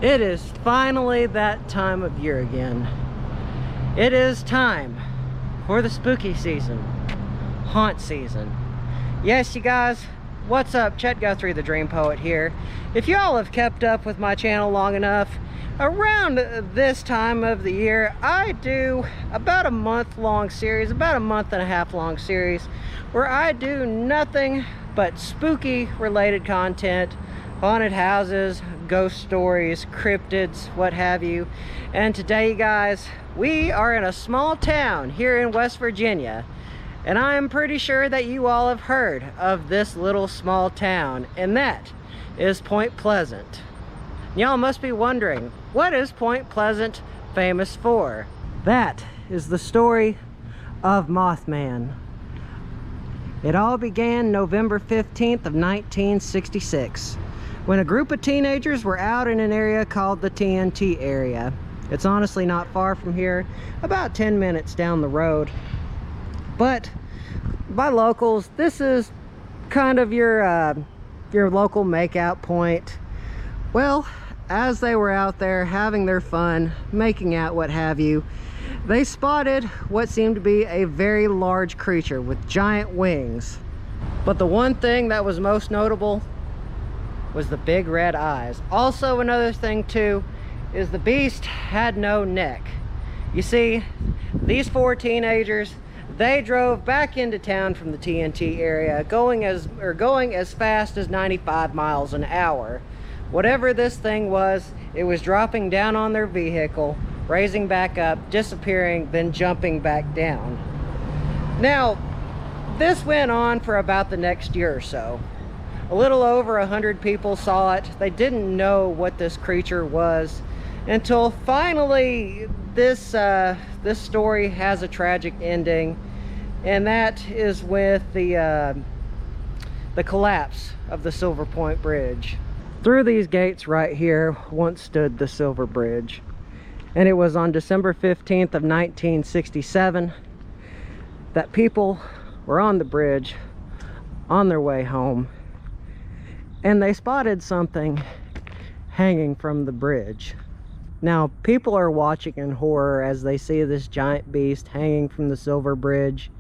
It is finally that time of year again. It is time for the spooky season, haunt season. Yes, you guys, what's up? Chet-Guthrie, the Dream Poet here. If y'all have kept up with my channel long enough, around this time of the year, I do about a month-long series, about a month and a half long series, where I do nothing but spooky related content, haunted houses, ghost stories, cryptids, what have you. And today, you guys, we are in a small town here in West Virginia, and I'm pretty sure that you all have heard of this little small town, and that is Point Pleasant. Y'all must be wondering, what is Point Pleasant famous for? That is the story of Mothman. It all began November 15th of 1966. when a group of teenagers were out in an area called the TNT area. It's honestly not far from here, about 10 minutes down the road. But by locals, this is kind of your local makeout point. Well, as they were out there having their fun, making out, what have you, they spotted what seemed to be a very large creature with giant wings. But the one thing that was most notable was the big red eyes. Also, another thing too is the beast had no neck. You see, these four teenagers, they drove back into town from the TNT area, going as fast as 95 miles an hour. Whatever this thing was, it was dropping down on their vehicle, raising back up, disappearing, then jumping back down. Now, this went on for about the next year or so. A little over 100 people saw it. They didn't know what this creature was until finally this story has a tragic ending, and that is with the collapse of the Silver Point Bridge. Through these gates right here once stood the Silver Bridge, and it was on December 15th of 1967 that people were on the bridge on their way home, and they spotted something hanging from the bridge. Now, people are watching in horror as they see this giant beast hanging from the Silver Bridge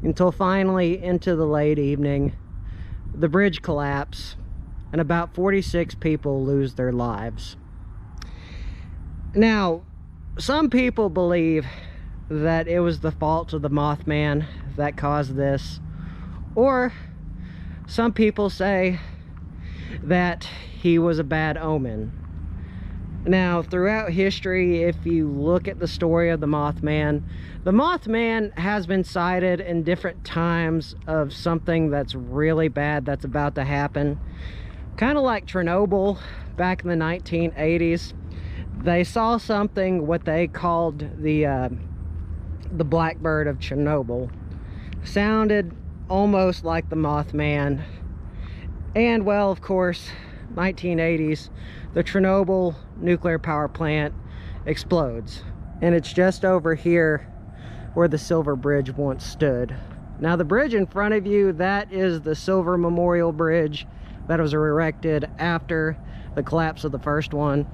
until finally, into the late evening, the bridge collapsed and about 46 people lose their lives. Now, some people believe that it was the fault of the Mothman that caused this, or some people say that he was a bad omen. Now, throughout history, if you look at the story of the Mothman has been cited in different times of something that's really bad that's about to happen. Kind of like Chernobyl back in the 1980s. They saw something, what they called the Blackbird of Chernobyl. Sounded almost like the Mothman. And, well, of course, 1980s, the Chernobyl nuclear power plant explodes. And it's just over here where the Silver Bridge once stood. Now, the bridge in front of you, that is the Silver Memorial Bridge that was erected after the collapse of the first one.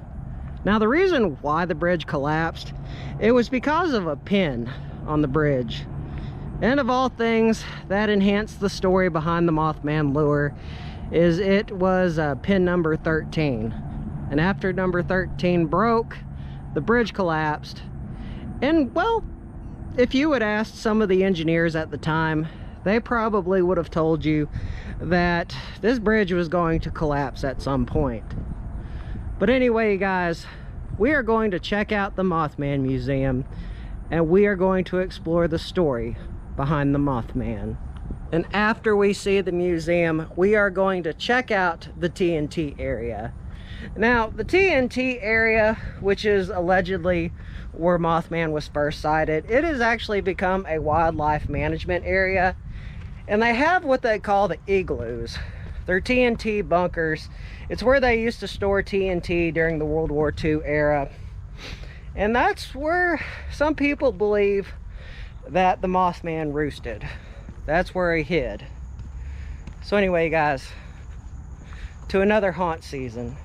Now, the reason why the bridge collapsed, it was because of a pin on the bridge. And of all things that enhanced the story behind the Mothman lure is it was pin number 13. And after number 13 broke, the bridge collapsed. And, well, if you had asked some of the engineers at the time, they probably would have told you that this bridge was going to collapse at some point. But anyway, guys, we are going to check out the Mothman Museum, and we are going to explore the story behind the Mothman. And after we see the museum, we are going to check out the TNT area. Now, the TNT area, which is allegedly where Mothman was first sighted, it has actually become a wildlife management area. And they have what they call the igloos. They're TNT bunkers. It's where they used to store TNT during the World War II era. And that's where some people believe that the Mothman roosted. That's where he hid. So anyway, guys, to another haunt season.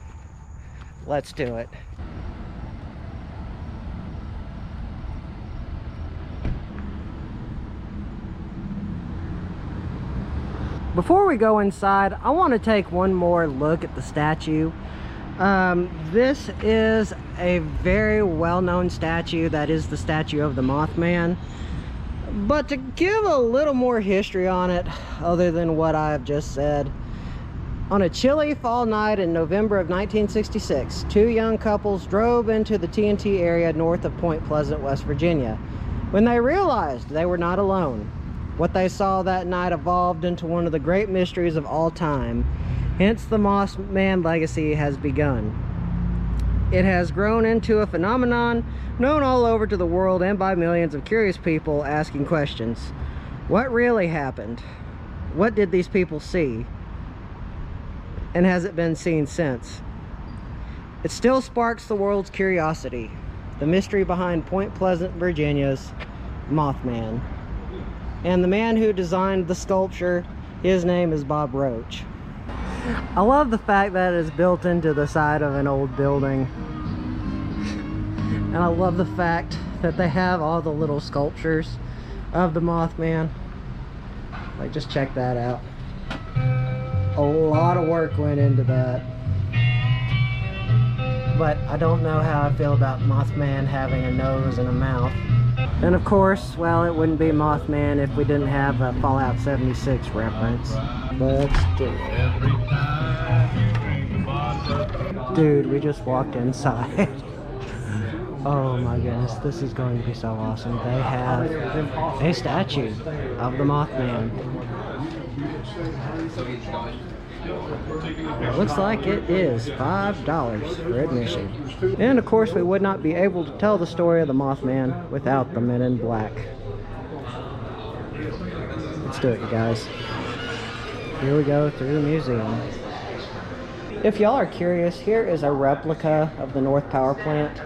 Let's do it. Before we go inside, I want to take one more look at the statue. This is a very well-known statue. That is the statue of the Mothman. But to give a little more history on it, other than what I've just said, on a chilly fall night in November of 1966, two young couples drove into the TNT area north of Point Pleasant, West Virginia, when they realized they were not alone. What they saw that night evolved into one of the great mysteries of all time. Hence, the Mothman legacy has begun. It has grown into a phenomenon known all over to the world and by millions of curious people asking questions. What really happened? What did these people see? And has it been seen since? It still sparks the world's curiosity. The mystery behind Point Pleasant, Virginia's Mothman. And the man who designed the sculpture, his name is Bob Roach. I love the fact that it's built into the side of an old building. And I love the fact that they have all the little sculptures of the Mothman. Like, just check that out. A lot of work went into that. But I don't know how I feel about Mothman having a nose and a mouth. And of course, well, it wouldn't be Mothman if we didn't have a Fallout 76 reference. Let's do it. Dude, we just walked inside. Oh my goodness, this is going to be so awesome. They have a statue of the Mothman. It looks like it is $5 for admission. And of course, we would not be able to tell the story of the Mothman without the Men in Black. Let's do it, you guys. Here we go through the museum. If y'all are curious, here is a replica of the North Power Plant.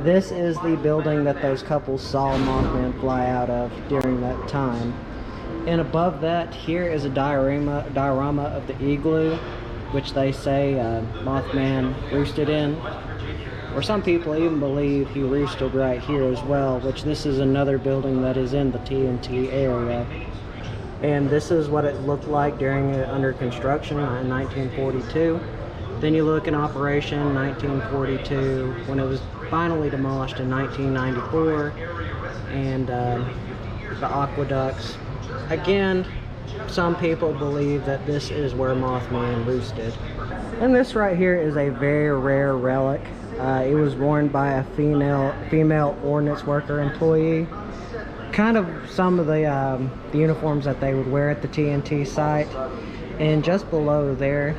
This is the building that those couples saw Mothman fly out of during that time. And above that, here is a diorama of the igloo, which they say Mothman roosted in. Or some people even believe he roosted right here as well, which this is another building that is in the TNT area. And this is what it looked like during under construction in 1942. Then you look in operation 1942, when it was finally demolished in 1994, and the aqueducts. Again, some people believe that this is where Mothman roosted. And this right here is a very rare relic. It was worn by a female ordnance worker employee. Kind of some of the uniforms that they would wear at the TNT site. And just below there,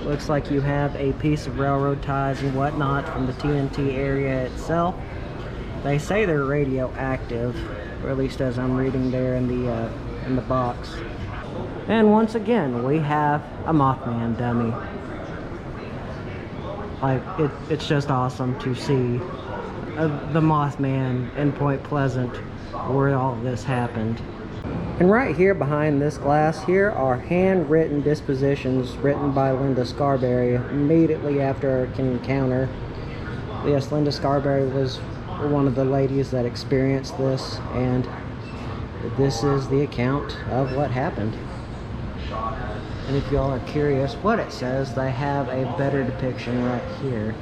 looks like you have a piece of railroad ties and whatnot from the TNT area itself. They say they're radioactive, or at least as I'm reading there in the box. And once again, we have a Mothman dummy. Like, it's just awesome to see the Mothman in Point Pleasant where all this happened. And right here behind this glass, here are handwritten dispositions written by Linda Scarberry immediately after her encounter. Yes, Linda Scarberry was one of the ladies that experienced this, and this is the account of what happened. And if y'all are curious what it says, they have a better depiction right here.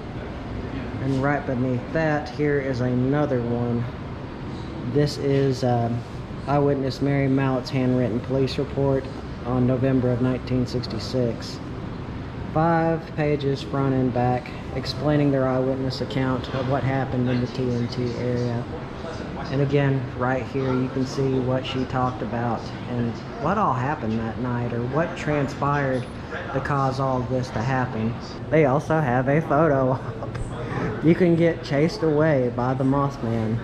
And right beneath that, here is another one. This is Eyewitness Mary Mallett's handwritten police report on November of 1966. 5 pages front and back explaining their eyewitness account of what happened in the TNT area. And again, right here you can see what she talked about and what all happened that night, or what transpired to cause all of this to happen. They also have a photo up. You can get chased away by the Mothman.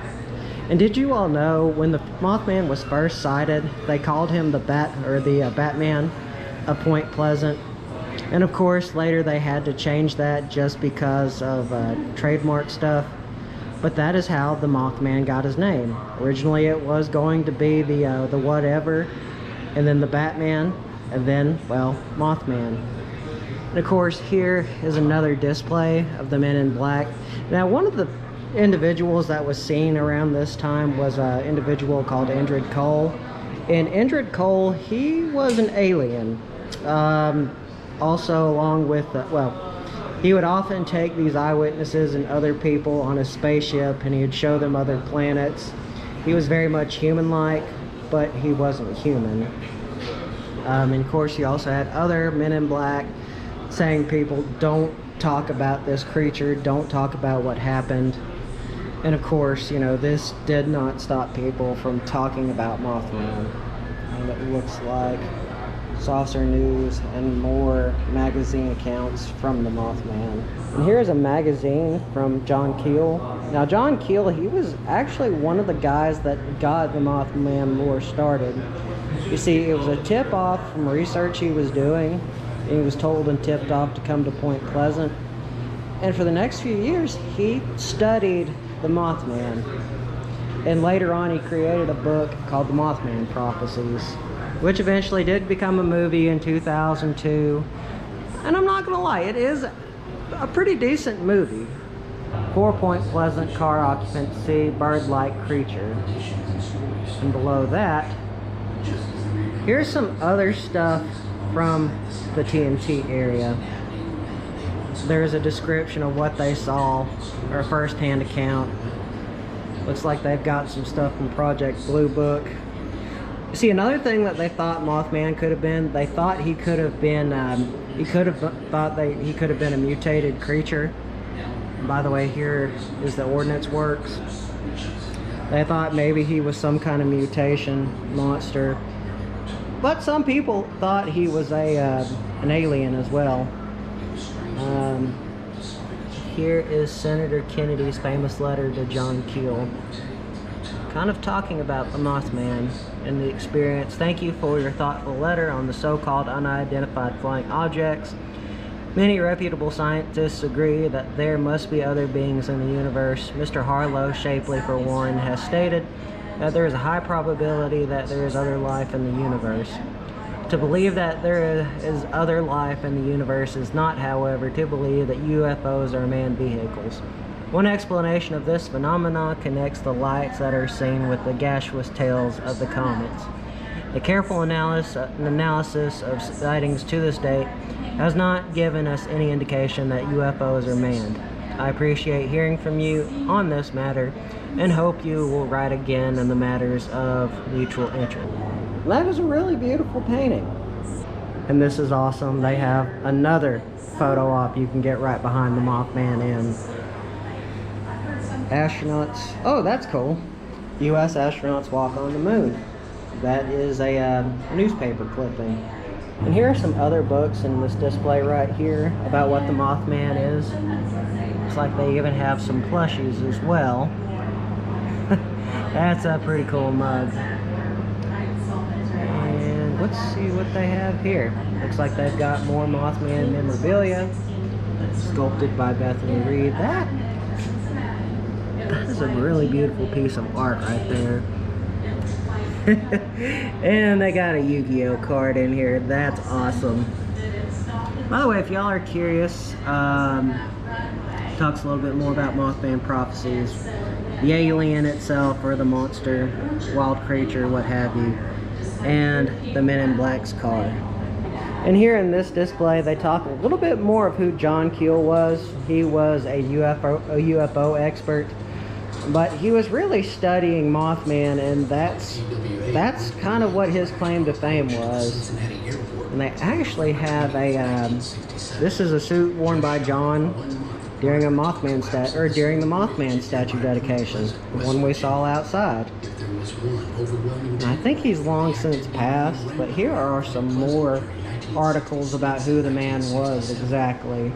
And did you all know when the Mothman was first sighted, they called him the Batman of Point Pleasant? And of course, later they had to change that just because of trademark stuff. But that is how the Mothman got his name. Originally it was going to be the whatever, and then the Batman, and then, well, Mothman. And of course, here is another display of the Men in Black. Now, one of the individuals that was seen around this time was an individual called Indrid Cole. And Indrid Cole, he was an alien. Also, along with, he would often take these eyewitnesses and other people on a spaceship, and he would show them other planets. He was very much human-like, but he wasn't human. And of course, he also had other Men in Black saying people don't talk about this creature, don't talk about what happened. And of course, you know, this did not stop people from talking about Mothman. And it looks like Saucer News and more magazine accounts from the Mothman. And here's a magazine from John Keel. Now, John Keel, he was actually one of the guys that got the Mothman lore started. You see, it was a tip-off from research he was doing. He was told and tipped off to come to Point Pleasant. And for the next few years, he studied the Mothman. And later on, he created a book called The Mothman Prophecies, which eventually did become a movie in 2002. And I'm not gonna lie, it is a pretty decent movie. 4 Point Pleasant car occupancy, bird-like creature. And below that, here's some other stuff from the TNT area. There's a description of what they saw, or a first-hand account. Looks like they've got some stuff from Project Blue Book. See, another thing that they thought Mothman could have been, they thought he could have been, he could have been a mutated creature. And by the way, here is the Ordnance Works. They thought maybe he was some kind of mutation monster. But some people thought he was an alien as well. Here is Senator Kennedy's famous letter to John Keel, kind of talking about the Mothman and the experience. Thank you for your thoughtful letter on the so-called unidentified flying objects. Many reputable scientists agree that there must be other beings in the universe. Mr. Harlow, Shapley for one, has stated that there is a high probability that there is other life in the universe. To believe that there is other life in the universe is not, however, to believe that UFOs are manned vehicles. One explanation of this phenomenon connects the lights that are seen with the gaseous tails of the comets. A careful analysis of sightings to this date has not given us any indication that UFOs are manned. I appreciate hearing from you on this matter and hope you will write again on the matters of mutual interest. That is a really beautiful painting. And this is awesome. They have another photo op you can get right behind the Mothman in. Astronauts. Oh, that's cool. U.S. astronauts walk on the moon. That is a newspaper clipping. And here are some other books in this display right here about what the Mothman is. Looks like they even have some plushies as well. That's a pretty cool mug. And let's see what they have here. Looks like they've got more Mothman memorabilia, sculpted by Bethany Reed. That is a really beautiful piece of art right there. And they got a Yu-Gi-Oh card in here. That's awesome. By the way, if y'all are curious, talks a little bit more about Mothman Prophecies, the alien itself, or the monster, wild creature, what have you, and the Men in Black's car. And here in this display, they talk a little bit more of who John Keel was. He was a UFO expert, but he was really studying Mothman, and that's kind of what his claim to fame was. And they actually have a this is a suit worn by John during the Mothman statue dedication, the one we saw outside. And I think he's long since passed, but here are some more articles about who the man was exactly.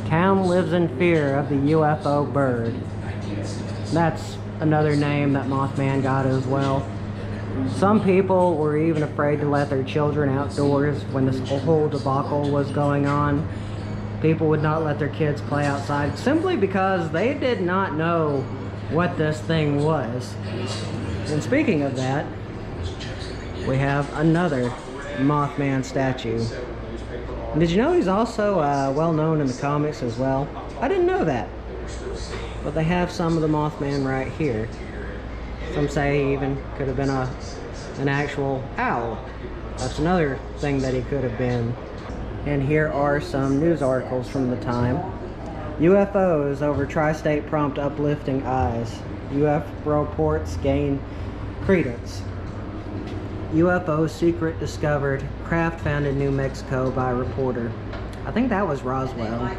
Town lives in fear of the UFO bird. That's another name that Mothman got as well. Some people were even afraid to let their children outdoors when this whole debacle was going on. People would not let their kids play outside simply because they did not know what this thing was. And speaking of that, we have another Mothman statue. Did you know he's also well known in the comics as well? I didn't know that. But they have some of the Mothman right here. Some say he even could have been an actual owl. That's another thing that he could have been. And here are some news articles from the time. UFOs over tri-state prompt uplifting eyes. UFO reports gain credence. UFO secret discovered. Craft found in New Mexico by reporter. I think that was Roswell.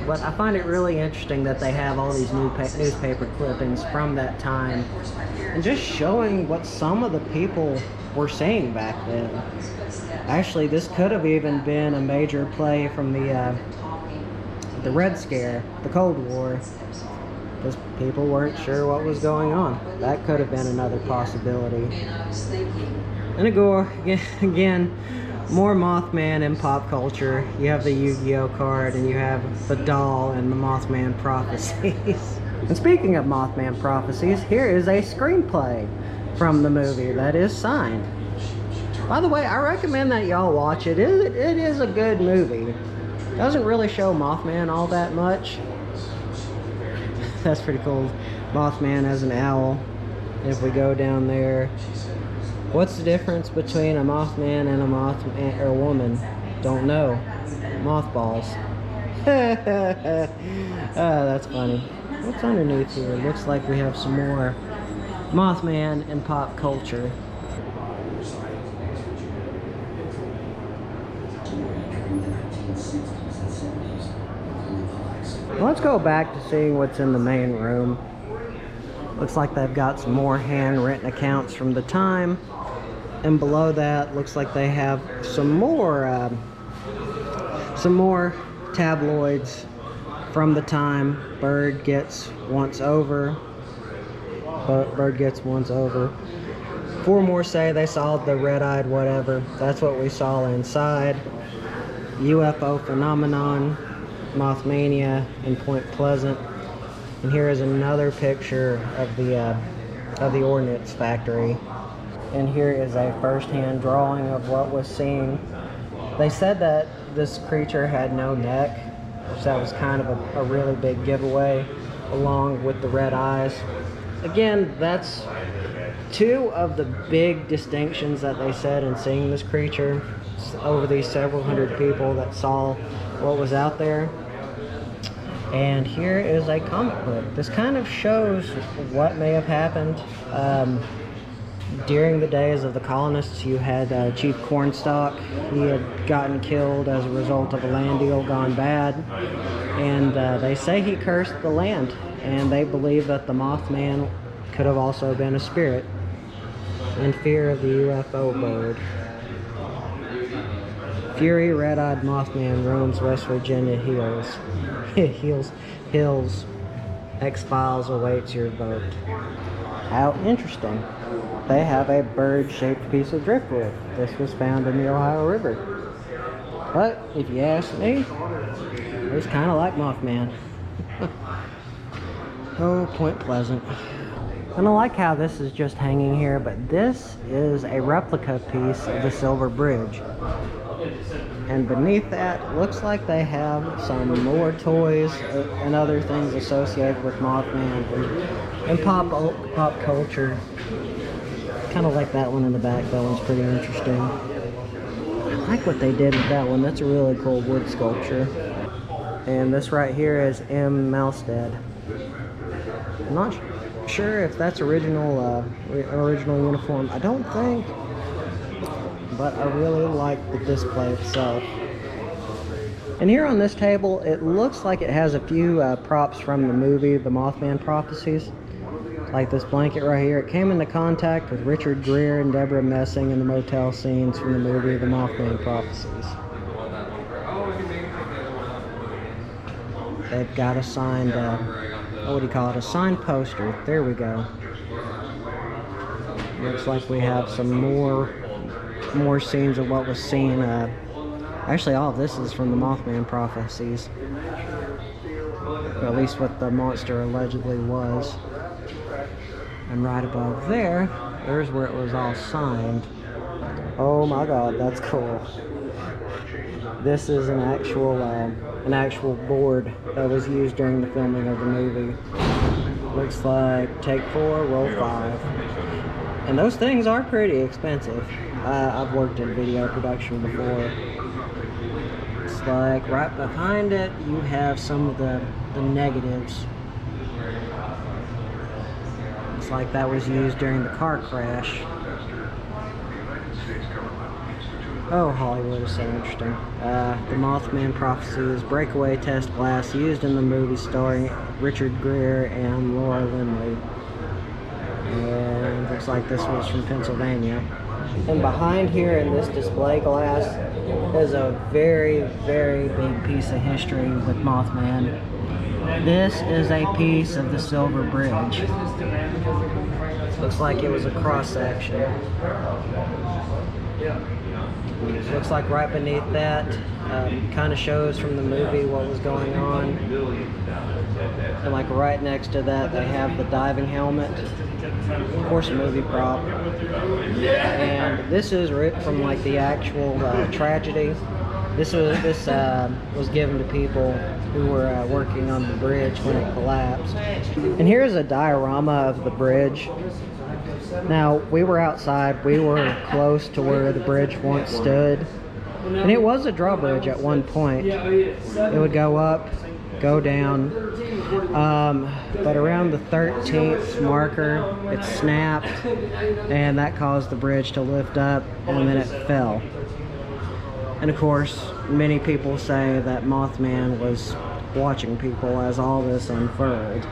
But I find it really interesting that they have all these newspaper clippings from that time and just showing what some of the people were saying back then. Actually, this could have even been a major play from the Red Scare, the Cold War, because people weren't sure what was going on. That could have been another possibility. And again, more Mothman in pop culture. You have the Yu-Gi-Oh card, and you have the doll and the Mothman prophecies. And speaking of Mothman prophecies, here is a screenplay from the movie that is signed. By the way, I recommend that y'all watch it. It is a good movie. Doesn't really show Mothman all that much. That's pretty cool. Mothman as an owl. If we go down there, what's the difference between a Mothman and a Mothman or a woman? Don't know. Mothballs. That's funny. What's underneath here? Looks like we have some more Mothman in pop culture. Let's go back to seeing what's in the main room. Looks like they've got some more handwritten accounts from the time. And below that, looks like they have some more tabloids from the time. Bird gets once over. Bird gets once over. 4 more say they saw the red-eyed whatever. That's what we saw inside. UFO phenomenon. Mothmania in Point Pleasant. And here is another picture of the ordnance factory. And here is a first-hand drawing of what was seen. They said that this creature had no neck, which that was kind of a really big giveaway, along with the red eyes. Again, that's 2 of the big distinctions that they said in seeing this creature over these several hundred people that saw what was out there. And here is a comic book. This kind of shows what may have happened. During the days of the colonists, you had Chief Cornstalk. He had gotten killed as a result of a land deal gone bad. And they say he cursed the land. And they believe that the Mothman could have also been a spirit in fear of the UFO bird. Fury red-eyed Mothman roams West Virginia hills. X-Files awaits your vote. How interesting. They have a bird-shaped piece of driftwood. This was found in the Ohio River. But if you ask me, it's kind of like Mothman. Oh, Point Pleasant. And I like how this is just hanging here, but this is a replica piece of the Silver Bridge. And beneath that, looks like they have some more toys and other things associated with Mothman and pop culture. Kind of like that one in the back. That one's pretty interesting. I like what they did with that one. That's a really cool wood sculpture. And this right here is M. Malstead. I'm not sure if that's original uniform. I don't think. But I really like the display itself. And here on this table, it looks like it has a few props from the movie, The Mothman Prophecies. Like this blanket right here. It came into contact with Richard Gere and Deborah Messing in the motel scenes from the movie, The Mothman Prophecies. They've got a signed, what do you call it? A signed poster. There we go. Looks like we have some more scenes of what was seen. Actually, all of this is from the Mothman Prophecies. Or at least what the monster allegedly was. And right above there, there's where it was all signed. Oh my God, that's cool. This is an actual board that was used during the filming of the movie. Looks like take 4, roll 5. And those things are pretty expensive. I've worked in video production before. It's like right behind it, you have some of the negatives. It's like that was used during the car crash. Oh, Hollywood is so interesting. The Mothman prophecies, breakaway test glass used in the movie starring Richard Gere and Laura Lindley. And looks like this was from Pennsylvania. And behind here in this display glass is a very, very big piece of history with Mothman. This is a piece of the Silver Bridge. Looks like it was a cross section. Looks like right beneath that kind of shows from the movie what was going on. And like right next to that they have the diving helmet. Of course, a movie prop. And this is ripped from like the actual tragedy. This was given to people who were working on the bridge when it collapsed. And here's a diorama of the bridge. Now, we were outside, we were close to where the bridge once stood, and it was a drawbridge at one point. It would go up, go down, but around the 13th marker, it snapped, and that caused the bridge to lift up, and then it fell. And of course, many people say that Mothman was watching people as all this unfurled.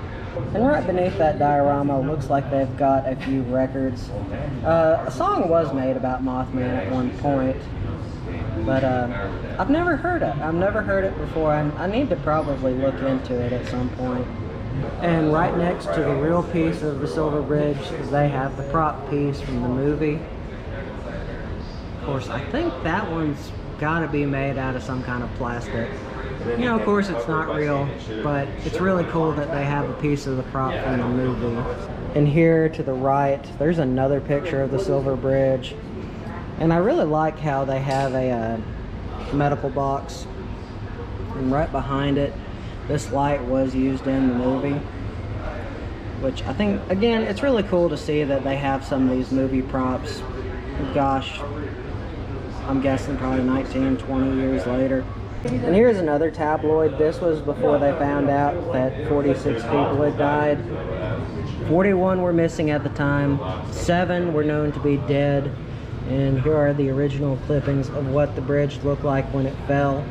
And right beneath that diorama looks like they've got a few records. A song was made about Mothman at one point, but I've never heard it. I've never heard it before. I need to probably look into it at some point. And right next to the real piece of the Silver Bridge, they have the prop piece from the movie. Of course, I think that one's got to be made out of some kind of plastic. You know, of course it's not real, but it's really cool that they have a piece of the prop from the movie. And here to the right, there's another picture of the Silver Bridge. And I really like how they have a medical box. And right behind it, this light was used in the movie. Which I think, again, it's really cool to see that they have some of these movie props. Gosh, I'm guessing probably 19, 20 years later. And here's another tabloid. This was before they found out that 46 people had died. 41 were missing at the time. 7 were known to be dead. And here are the original clippings of what the bridge looked like when it fell.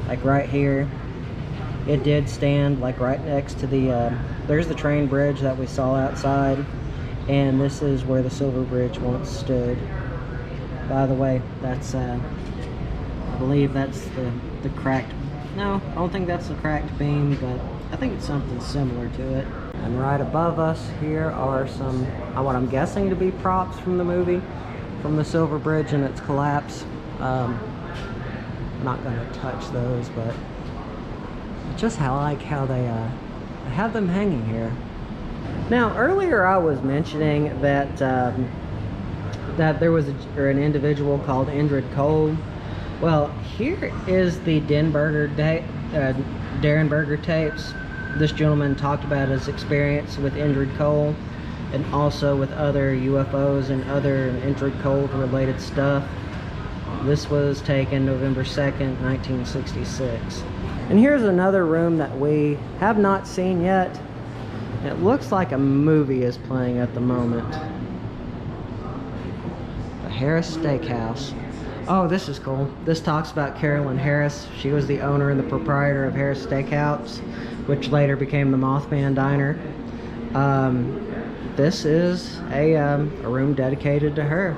Like right here. It did stand like right next to the, there's the train bridge that we saw outside. And this is where the Silver Bridge once stood. By the way, that's, I believe that's the cracked, no, I don't think that's the cracked beam, but I think it's something similar to it. And right above us here are some, what I'm guessing to be props from the movie, from the Silver Bridge and its collapse. I'm not going to touch those, but just I like how they have them hanging here. Now, earlier I was mentioning that that there was an individual called Indrid Cole. Well, here is the Derenberger tapes. This gentleman talked about his experience with Indrid Cole and also with other UFOs and other Indrid Cole related stuff. This was taken November 2nd, 1966. And here's another room that we have not seen yet. It looks like a movie is playing at the moment. The Harris Steakhouse. Oh, this is cool. This talks about Carolyn Harris. She was the owner and the proprietor of Harris Steakhouse, which later became the Mothman Diner. This is a room dedicated to her.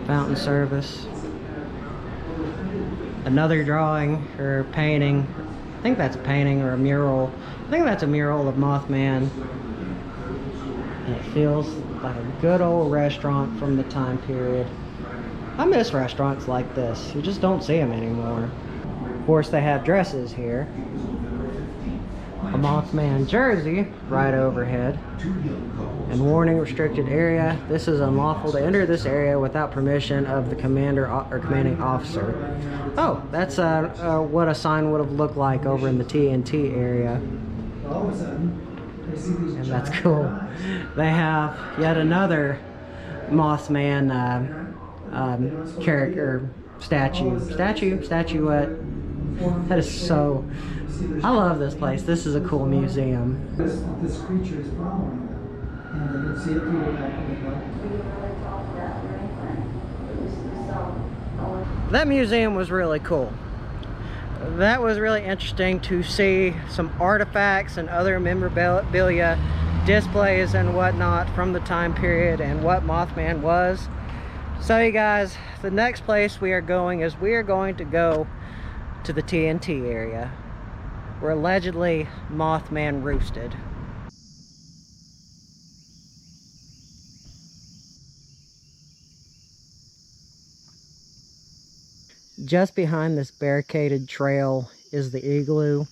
Fountain service. Another drawing or painting. I think that's a painting or a mural. I think that's a mural of Mothman. And it feels like a good old restaurant from the time period. I miss restaurants like this. You just don't see them anymore. Of course, they have dresses here. A Mothman jersey right overhead. And warning, restricted area. This is unlawful to enter this area without permission of the commander or commanding officer. Oh, that's what a sign would have looked like over in the TNT area. And that's cool. They have yet another Mothman character statuette. That is so. I love this place. This is a cool museum. This creature is following them, and they can see it through the back of the boat. That museum was really cool. That was really interesting to see some artifacts and other memorabilia, displays and whatnot from the time period and what Mothman was. So you guys, the next place we are going is we are going to go to the TNT area where allegedly Mothman roosted. Just behind this barricaded trail is the igloo,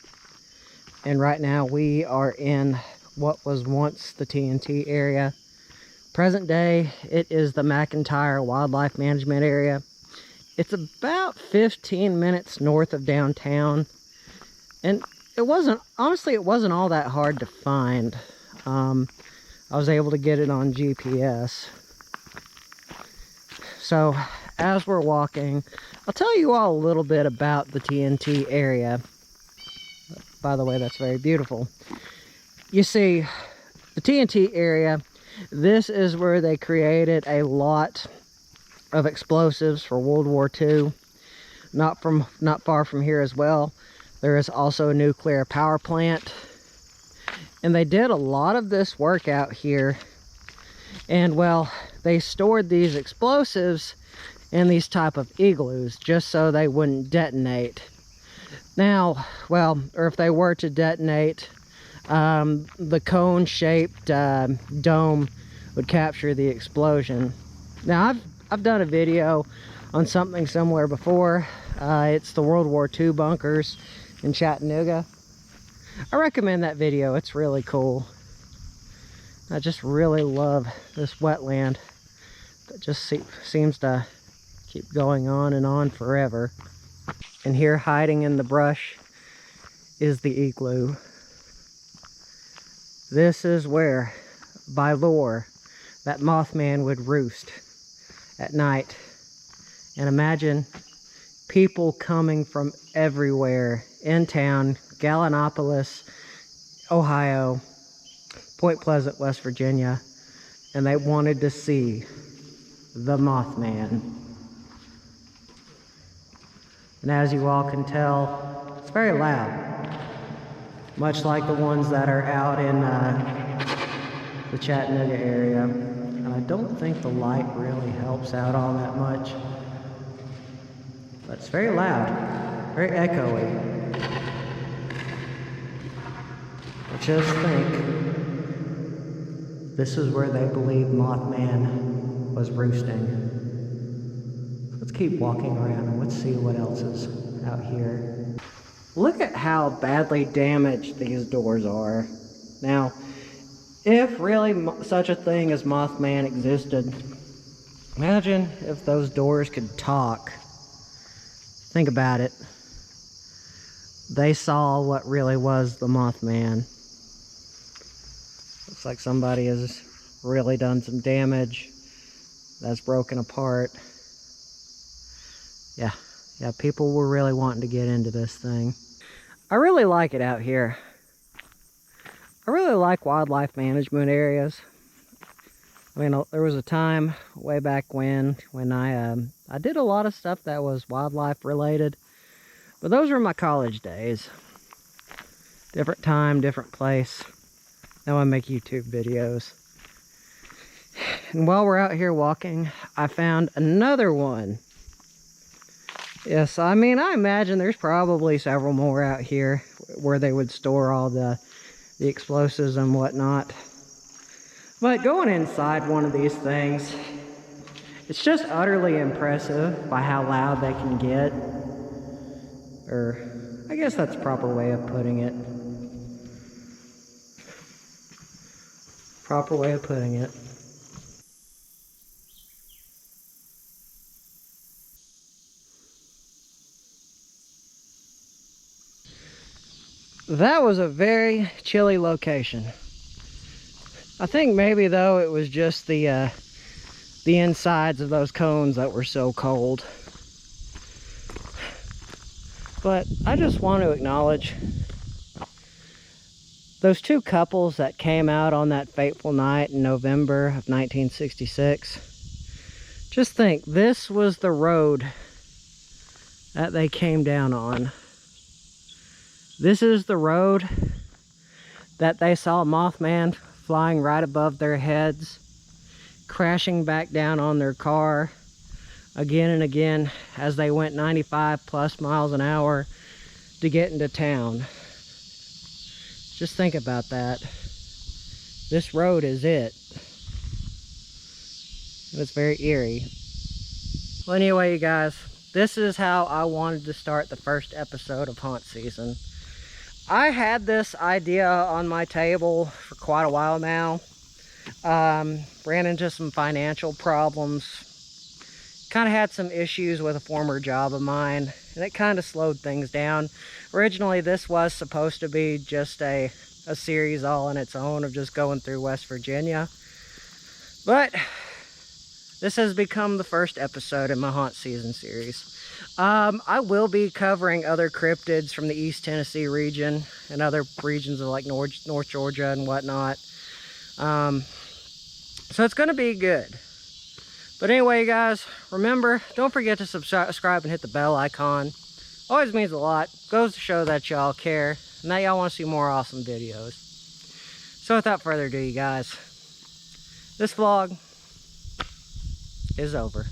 and right now we are in what was once the TNT area. Present day, it is the McIntyre Wildlife Management Area. It's about 15 minutes north of downtown, and it wasn't all that hard to find. I was able to get it on GPS. So as we're walking, I'll tell you all a little bit about the TNT area. By the way, that's very beautiful. You see, the TNT area, this is where they created a lot of explosives for World War II. Not far from here as well, there is also a nuclear power plant. And they did a lot of this work out here. And well, they stored these explosives in these type of igloos just so they wouldn't detonate. Now, well, or if they were to detonate, the cone-shaped dome would capture the explosion. Now, I've done a video on something similar before. It's the World War II bunkers in Chattanooga. I recommend that video. It's really cool. I just really love this wetland that just seems to keep going on and on forever. And here, hiding in the brush, is the igloo. This is where, by lore, that Mothman would roost at night. And imagine people coming from everywhere in town, Gallinopolis, Ohio, Point Pleasant, West Virginia, and they wanted to see the Mothman. And as you all can tell, it's very loud, much like the ones that are out in the Chattanooga area. And I don't think the light really helps out all that much, but it's very loud, very echoey. But just think, this is where they believe Mothman was roosting. Let's keep walking around and let's see what else is out here. Look at how badly damaged these doors are. Now, if really such a thing as Mothman existed, imagine if those doors could talk. Think about it. They saw what really was the Mothman. Looks like somebody has really done some damage. That's broken apart. Yeah, people were really wanting to get into this thing. I really like it out here. I really like wildlife management areas. I mean, there was a time way back when I did a lot of stuff that was wildlife related, but those were my college days. Different time, different place. Now I make YouTube videos. And while we're out here walking, I found another one. Yes, I mean, I imagine there's probably several more out here where they would store all the explosives and whatnot. But going inside one of these things, it's just utterly impressive by how loud they can get. Or, I guess that's a proper way of putting it. Proper way of putting it. That was a very chilly location. I think maybe though it was just the insides of those cones that were so cold. But I just want to acknowledge those two couples that came out on that fateful night in November of 1966. Just think, this was the road that they came down on. This is the road that they saw Mothman flying right above their heads, crashing back down on their car again and again as they went 95 plus miles an hour to get into town. Just think about that. This road is it. And it's very eerie. Well, anyway, you guys, this is how I wanted to start the first episode of Haunt Season. I had this idea on my table for quite a while now. Ran into some financial problems. Kind of had some issues with a former job of mine, and it kind of slowed things down. Originally, this was supposed to be just a series all on its own of just going through West Virginia. But this has become the first episode in my Haunt Season series. I will be covering other cryptids from the East Tennessee region and other regions of like North Georgia and whatnot. So it's going to be good. But anyway, you guys, remember, don't forget to subscribe and hit the bell icon. Always means a lot. Goes to show that y'all care and that y'all want to see more awesome videos. So without further ado, you guys, this vlog is over.